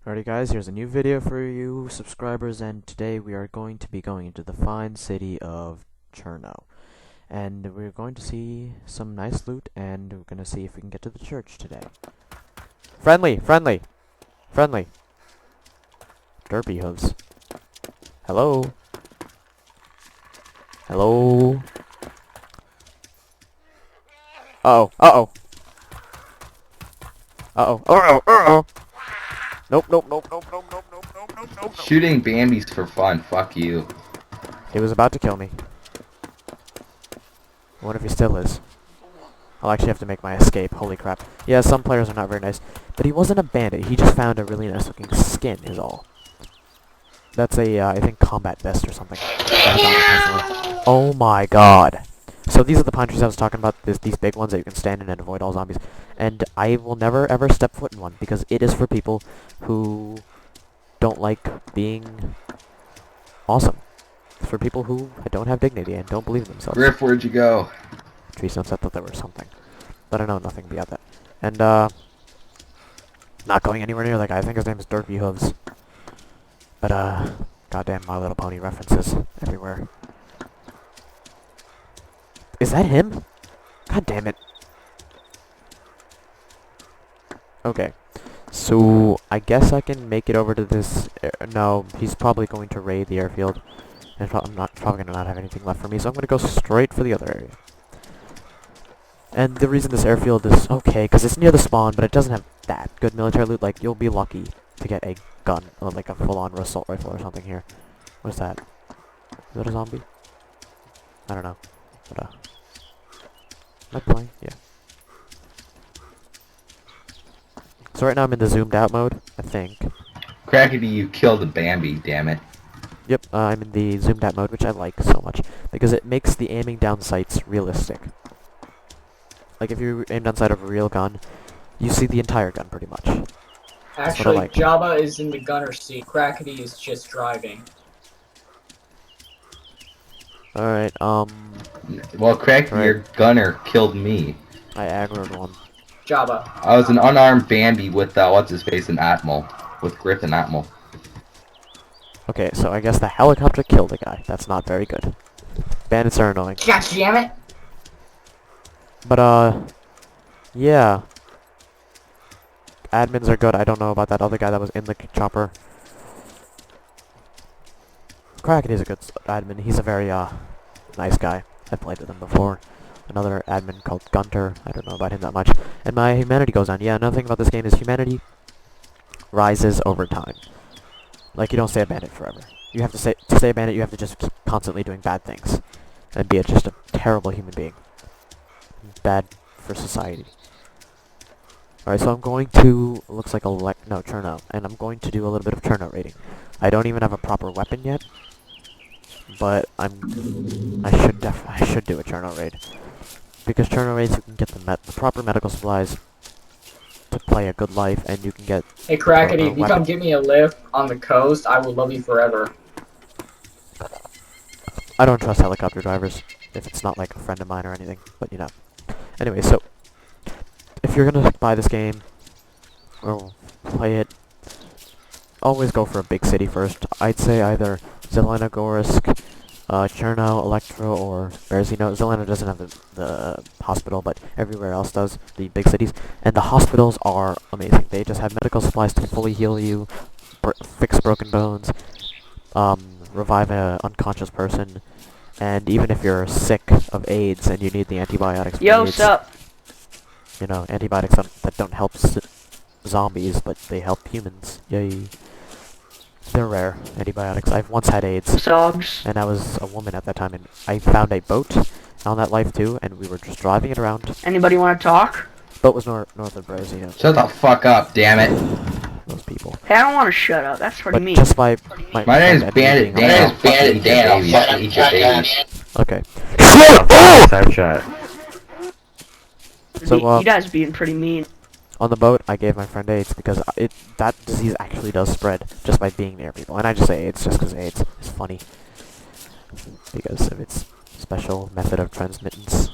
Alrighty guys, here's a new video for you subscribers, and today we are going to be going into the fine city of Cherno. And we're going to see some nice loot, and we're going to see if we can get to the church today. Friendly! Friendly! Friendly! Derpy hooves. Hello? Hello? Uh-oh! Uh-oh! Uh-oh! Uh-oh! Uh-oh! Nope, nope, nope, nope, nope, nope, nope, nope, nope, nope. Shooting Bambies for fun, fuck you. He was about to kill me. I wonder if he still is. I'll actually have to make my escape, holy crap. Yeah, some players are not very nice. But he wasn't a bandit, he just found a really nice looking skin, is all. That's a, I think, combat vest or something. Oh my god. So these are the pine trees I was talking about, these big ones that you can stand in and avoid all zombies. And I will never ever step foot in one, because it is for people who don't like being awesome. It's for people who don't have dignity and don't believe in themselves. Griff, where'd you go? Trees notes, I thought there was something. But I know nothing beyond that. And, not going anywhere near that guy. I think his name is Derpy Hooves. But, goddamn My Little Pony references everywhere. Is that him? God damn it. Okay. So, I guess I can make it over to this... no, he's probably going to raid the airfield. And I'm probably going to not have anything left for me, so I'm going to go straight for the other area. And the reason this airfield is okay, because it's near the spawn, but it doesn't have that good military loot. Like, you'll be lucky to get a gun, or like a full-on assault rifle or something here. What is that? Is that a zombie? I don't know. But, am I playing? Yeah. So right now I'm in the zoomed out mode, I think. Crackety, you killed a Bambi, damn it. Yep, I'm in the zoomed out mode, which I like so much, because it makes the aiming down sights realistic. Like, if you aim down sight of a real gun, you see the entire gun, pretty much. Actually, like. Jabba is in the gunner seat. Crackety is just driving. Alright, Well, Crackety, Right. your gunner killed me. I aggroed one. Jabba. I was an unarmed Bambi with, what's-his-face, and Atmel. With Griff and Atmel. Okay, so I guess the helicopter killed a guy. That's not very good. Bandits are annoying. God damn it! But, yeah. Admins are good. I don't know about that other guy that was in the chopper. Kraken is a good admin. He's a very, nice guy. I've played with him before. Another admin called Gunter. I don't know about him that much. And my humanity goes on. Yeah, another thing about this game is humanity rises over time. Like, you don't stay a bandit forever. You have to stay a bandit, you have to just keep constantly doing bad things. And be just a terrible human being. Bad for society. Alright, so I'm going to, looks like Cherno, and I'm going to do a little bit of Cherno raiding. I don't even have a proper weapon yet, but I should do a Cherno raid. Because Cherno raids, you can get the proper medical supplies to play a good life, and you can get... Hey Crackety, if you come give me a lift on the coast, I will love you forever. I don't trust helicopter drivers, if it's not like a friend of mine or anything, but you know. Anyway, so, if you're gonna buy this game, or play it, always go for a big city first. I'd say either Chernogorsk, Cherno, Electro, or Berzino. Zelena doesn't have the hospital, but everywhere else does, the big cities. And the hospitals are amazing. They just have medical supplies to fully heal you, fix broken bones, revive an unconscious person, and even if you're sick of AIDS and you need the antibiotics for Yo, AIDS, sup? you know, antibiotics that don't help zombies, but they help humans. Yay. They're rare, antibiotics. I've once had AIDS, Dogs. and I was a woman at that time, and I found a boat on that life too, and we were just driving it around. Anybody want to talk? Boat was north of Brezino. Shut the fuck up, damn it. Those people. Hey, I don't want to shut up. That's pretty But mean. just by My name's Bandit Dan. I'll fucking eat your babies. I'll eat your babies. Okay. Snapchat. So, You guys being pretty mean. on the boat, I gave my friend AIDS because that disease actually does spread just by being near people. And I just say AIDS just because AIDS is funny. Because of its special method of transmittance.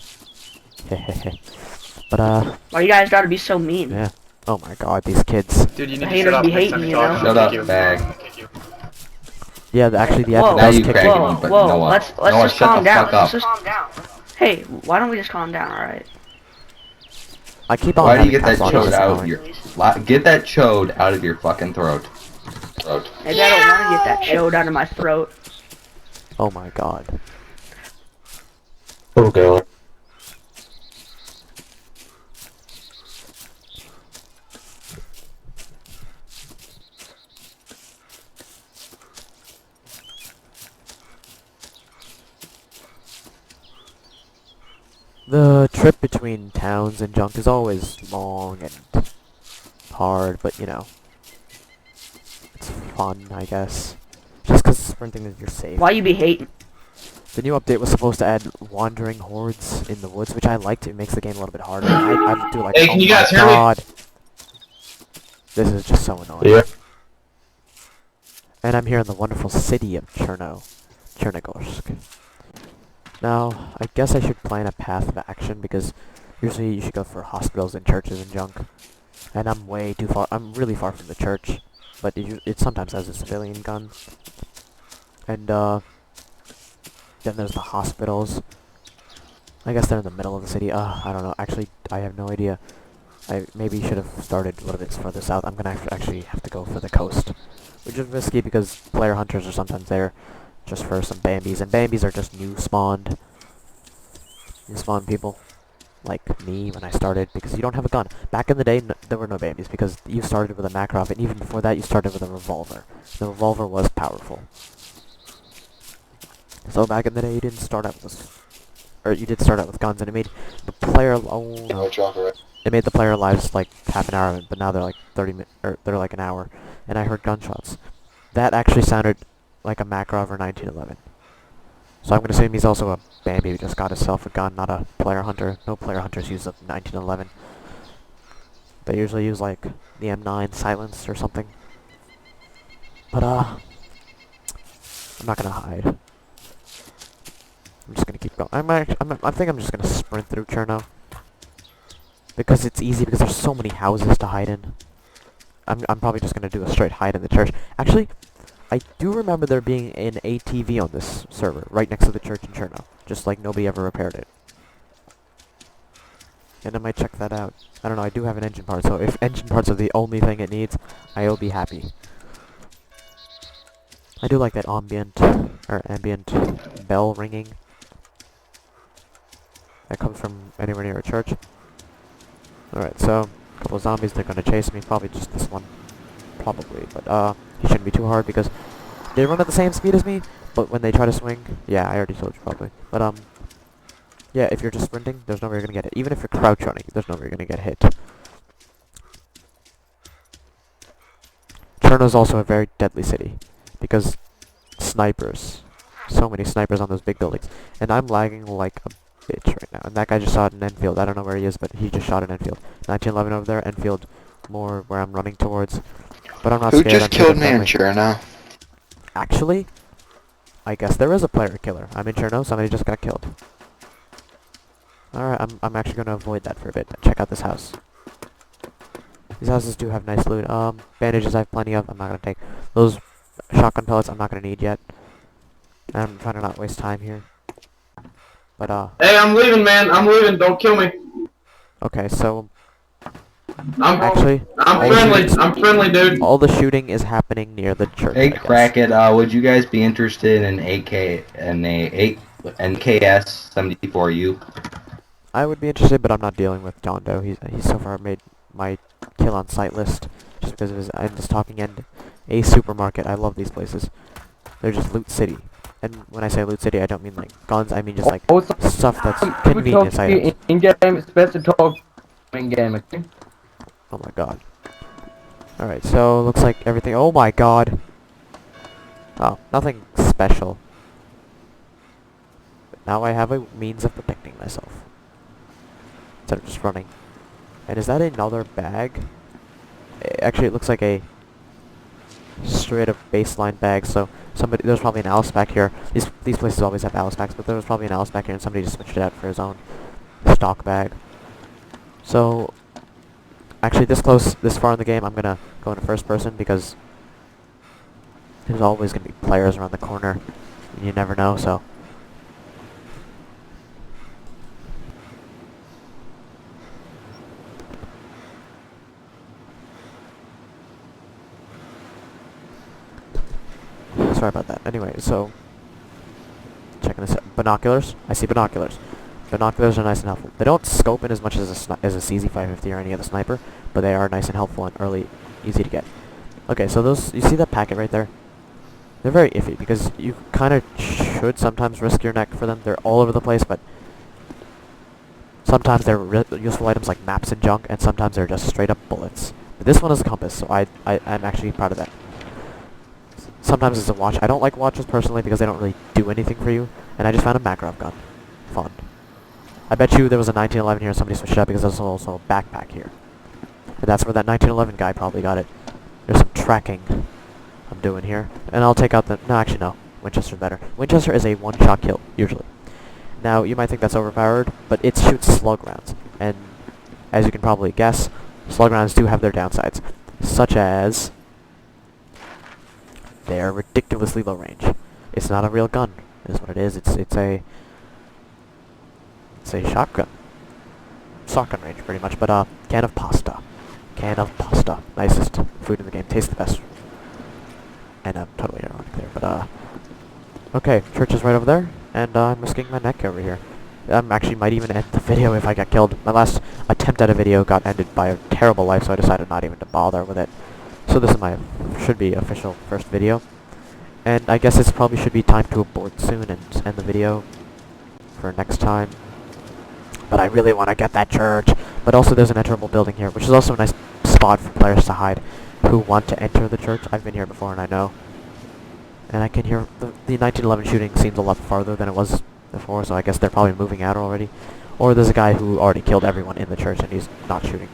But, Why you guys gotta be so mean? yeah. Oh my god, these kids. Dude, you The need to haters shut up be next time hating, you you talk. know? Shut I'll up, kick you. bag. Yeah, actually the Whoa, admin Now does you kick cracking you. me, but whoa, Noah. let's Noah, just shut calm the down. fuck Let's up. just Hey, why don't we just calm down, alright? I keep on Why do you having get that cats on, chode it's out of annoying. your... Get that chode out of your fucking throat. Maybe I don't want to get that chode out of my throat. Oh my god. Okay. The trip between towns and junk is always long and hard, but you know, it's fun, I guess. Just 'cause sprinting is you're safe. Why you be hating? The new update was supposed to add wandering hordes in the woods, which I liked. It makes the game a little bit harder. I do like, Hey, oh can you my guys hear me? god. This is just so annoying. Yeah. And I'm here in the wonderful city of Chernogorsk. Now, I guess I should plan a path of action because usually you should go for hospitals and churches and junk. And I'm way too far. I'm really far from the church, but it sometimes has a civilian gun. And then there's the hospitals. I guess they're in the middle of the city. I don't know. Actually, I have no idea. I maybe should have started a little bit further south. I'm gonna actually have to go for the coast, which is risky because player hunters are sometimes there just for some Bambies, and Bambies are just new spawn people, like me when I started, because you don't have a gun. Back in the day, there were no Bambies, because you started with a Makarov, and even before that, you started with a revolver. The revolver was powerful. So back in the day, you didn't start out with this, or you did start out with guns, and it made the player, oh no, it made the player lives like half an hour, but now they're like 30 minutes, or they're like an hour, and I heard gunshots. That actually sounded like a Makarov or 1911. So I'm gonna assume he's also a Bambi who just got himself a gun, not a player hunter. No player hunters use a 1911. They usually use like the M9 silenced or something. But I'm not gonna hide. I'm just gonna keep going. I think I'm just gonna sprint through Cherno because it's easy because there's so many houses to hide in. I'm probably just gonna do a straight hide in the church. Actually, I do remember there being an ATV on this server, right next to the church in Cherno. Just like nobody ever repaired it. And I might check that out. I don't know, I do have an engine part, so if engine parts are the only thing it needs, I'll be happy. I do like that ambient bell ringing that comes from anywhere near a church. Alright, so, a couple of zombies, they're gonna chase me, probably just this one. Probably, but he shouldn't be too hard because they run at the same speed as me, but when they try to swing, yeah, I already told you probably. But yeah, if you're just sprinting, there's no way you're gonna get hit. Even if you're crouch running, there's no way you're gonna get hit. Cherno's also a very deadly city because snipers, so many snipers on those big buildings, and I'm lagging like a bitch right now. And that guy just shot an Enfield. I don't know where he is, but he just shot an Enfield. 1911 over there, Enfield more where I'm running towards. But I'm not Who scared. just killed me in Cherno? Actually, I guess there is a player killer. I'm in Cherno, somebody just got killed. Alright, I'm actually gonna avoid that for a bit. Check out this house. These houses do have nice loot. Bandages I have plenty of, I'm not gonna take. Those shotgun pellets I'm not gonna need yet. I'm trying to not waste time here. But Hey, I'm leaving, man. I'm leaving. Don't kill me. okay, so I'm actually I'm friendly, dude. all the shooting is happening near the church. Hey, I guess. Crackit, would you guys be interested in NKS 74U? I would be interested, but I'm not dealing with John Doe. He's so far made my kill on sight list just because of his endless talking and a supermarket. I love these places. They're just loot city. And when I say loot city, I don't mean like guns. I mean just like stuff that's convenience items. In-game, it's best to talk in-game, okay? Oh my god. Alright, so looks like everything. Oh my god. Oh, nothing special. But now I have a means of protecting myself instead of just running. And is that another bag? Actually, it looks like a straight up baseline bag. So there's probably an Alice back here. These places always have Alice packs, but there was probably an Alice back here, and somebody just switched it out for his own stock bag. So actually this close, this far in the game, I'm gonna go into first person because there's always gonna be players around the corner. And you never know, so. Sorry about that. Anyway, so checking this out. Binoculars. I see binoculars. Binoculars are nice and helpful. They don't scope in as much as a CZ550 or any other sniper, but they are nice and helpful and early, easy to get. Okay, so those, you see that packet right there? They're very iffy because you kind of should sometimes risk your neck for them. They're all over the place, but sometimes they're useful items like maps and junk, and sometimes they're just straight up bullets. But this one is a compass, so I'm actually proud of that. Sometimes it's a watch. I don't like watches personally because they don't really do anything for you, and I just found a Makarov gun. Fun. I bet you there was a 1911 here and somebody switched it up because there's also a backpack here. And that's where that 1911 guy probably got it. There's some tracking I'm doing here. And I'll take out the... No, actually no. Winchester's better. Winchester is a one-shot kill, usually. Now, you might think that's overpowered, but it shoots slug rounds. And as you can probably guess, slug rounds do have their downsides. Such as... they're ridiculously low range. It's not a real gun, is what it is. It's a shotgun. Shotgun range, pretty much. But, can of pasta. Can of pasta. Nicest food in the game. Tastes the best. And I'm totally ironic there, but, okay, church is right over there, and, I'm risking my neck over here. Actually might even end the video if I get killed. My last attempt at a video got ended by a terrible life, so I decided not even to bother with it. So this is my, should be official first video. And I guess it probably should be time to abort soon and end the video for next time. But I really want to get that church. But also there's an enterable building here, which is also a nice spot for players to hide who want to enter the church. I've been here before and I know. And I can hear the 1911 shooting seems a lot farther than it was before, so I guess they're probably moving out already. Or there's a guy who already killed everyone in the church and he's not shooting.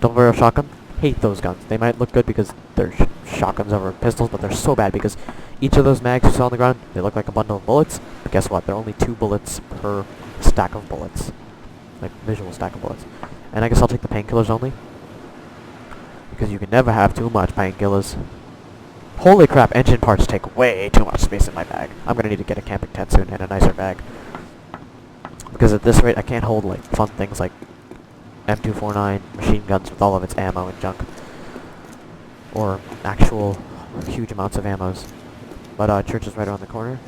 Don't worry, shotgun. Hate those guns. They might look good because they're shotguns over pistols, but they're so bad because each of those mags you saw on the ground, they look like a bundle of bullets. But guess what? They're only 2 bullets per stack of bullets. Like, visual stack of bullets. And I guess I'll take the painkillers only. Because you can never have too much painkillers. Holy crap, engine parts take way too much space in my bag. I'm gonna need to get a camping tent soon and a nicer bag. Because at this rate, I can't hold, like, fun things like M249 machine guns with all of its ammo and junk. Or actual huge amounts of ammos. But, church is right around the corner.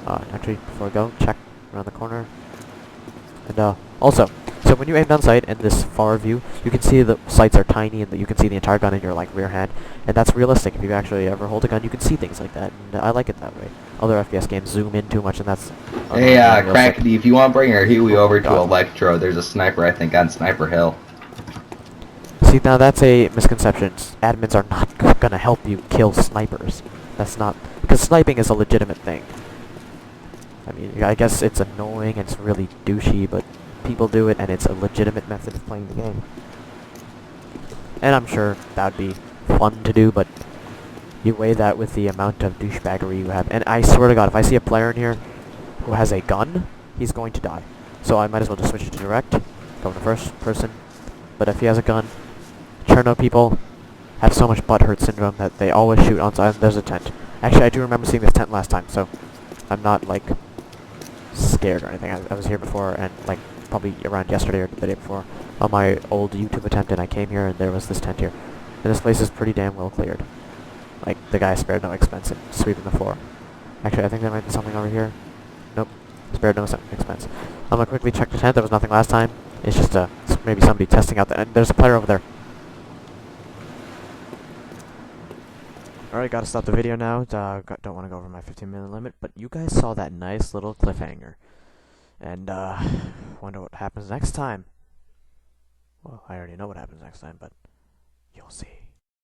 Actually, before I go, check around the corner. And, also, so when you aim down sight in this far view, you can see the sights are tiny and that you can see the entire gun in your, like, rear hand. And that's realistic. If you actually ever hold a gun, you can see things like that. And I like it that way. Other FPS games zoom in too much and that's... Hey, Crankedy, if you want to bring your Huey over to Electro, there's a sniper, I think, on Sniper Hill. See, now that's a misconception. Admins are not gonna help you kill snipers. That's not... Because sniping is a legitimate thing. I mean, I guess it's annoying and it's really douchey, but people do it and it's a legitimate method of playing the game. And I'm sure that'd be fun to do, but you weigh that with the amount of douchebaggery you have. And I swear to God, if I see a player in here who has a gun, he's going to die. So I might as well just switch it to direct, go into first person. But if he has a gun, Cherno people have so much butthurt syndrome that they always shoot on side. There's a tent. Actually, I do remember seeing this tent last time, so I'm not, like, scared or anything. I was here before, and, like, probably around yesterday or the day before on my old YouTube attempt, and I came here, and there was this tent here. And this place is pretty damn well cleared. Like, the guy spared no expense in sweeping the floor. Actually, I think there might be something over here. Nope. Spared no expense. I'm gonna quickly check the tent. There was nothing last time. It's just, maybe somebody testing out the... And there's a player over there. Alright, gotta stop the video now. Don't want to go over my 15-minute limit, but you guys saw that nice little cliffhanger. And, wonder what happens next time. Well, I already know what happens next time, but you'll see.